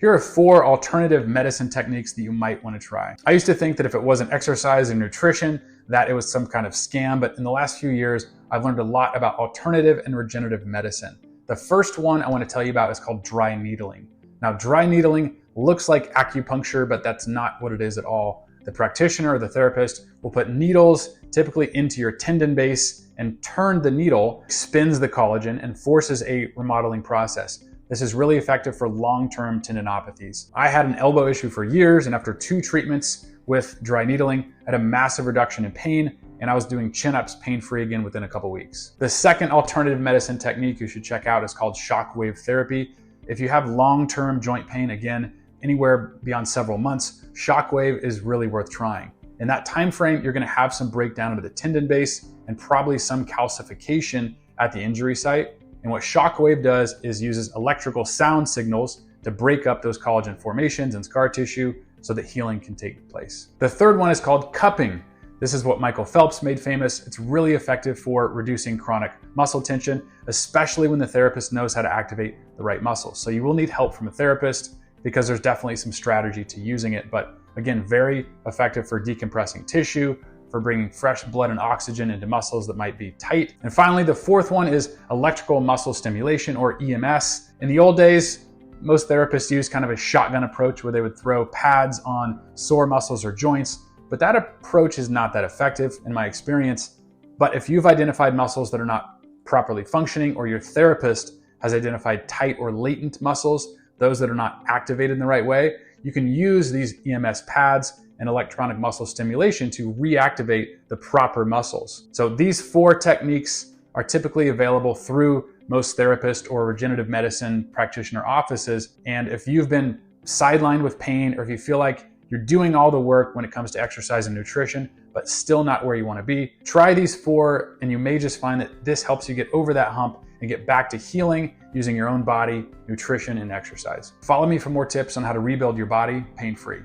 Here are 4 alternative medicine techniques that you might want to try. I used to think that if it wasn't exercise and nutrition, that it was some kind of scam, but in the last few years, I've learned a lot about alternative and regenerative medicine. The first one I want to tell you about is called dry needling. Now, dry needling looks like acupuncture, but that's not what it is at all. The practitioner or the therapist will put needles typically into your tendon base and turn the needle, spins the collagen, and forces a remodeling process. This is really effective for long-term tendinopathies. I had an elbow issue for years, and after 2 treatments with dry needling, I had a massive reduction in pain, and I was doing chin-ups pain-free again within a couple weeks. The second alternative medicine technique you should check out is called Shockwave therapy. If you have long-term joint pain, again, anywhere beyond several months, Shockwave is really worth trying. In that time frame, you're gonna have some breakdown of the tendon base and probably some calcification at the injury site. And what Shockwave does is uses electrical sound signals to break up those collagen formations and scar tissue so that healing can take place. The third one is called cupping. This is what Michael Phelps made famous. It's really effective for reducing chronic muscle tension, especially when the therapist knows how to activate the right muscles. So you will need help from a therapist because there's definitely some strategy to using it. But again, very effective for decompressing tissue, for bringing fresh blood and oxygen into muscles that might be tight. And finally, the fourth one is electrical muscle stimulation, or EMS. In the old days, most therapists used kind of a shotgun approach where they would throw pads on sore muscles or joints, but that approach is not that effective in my experience. But if you've identified muscles that are not properly functioning, or your therapist has identified tight or latent muscles, those that are not activated in the right way, you can use these EMS pads and electronic muscle stimulation to reactivate the proper muscles. So these 4 techniques are typically available through most therapist or regenerative medicine practitioner offices. And if you've been sidelined with pain, or if you feel like you're doing all the work when it comes to exercise and nutrition, but still not where you want to be, try these 4 and you may just find that this helps you get over that hump and get back to healing using your own body, nutrition, and exercise. Follow me for more tips on how to rebuild your body pain-free.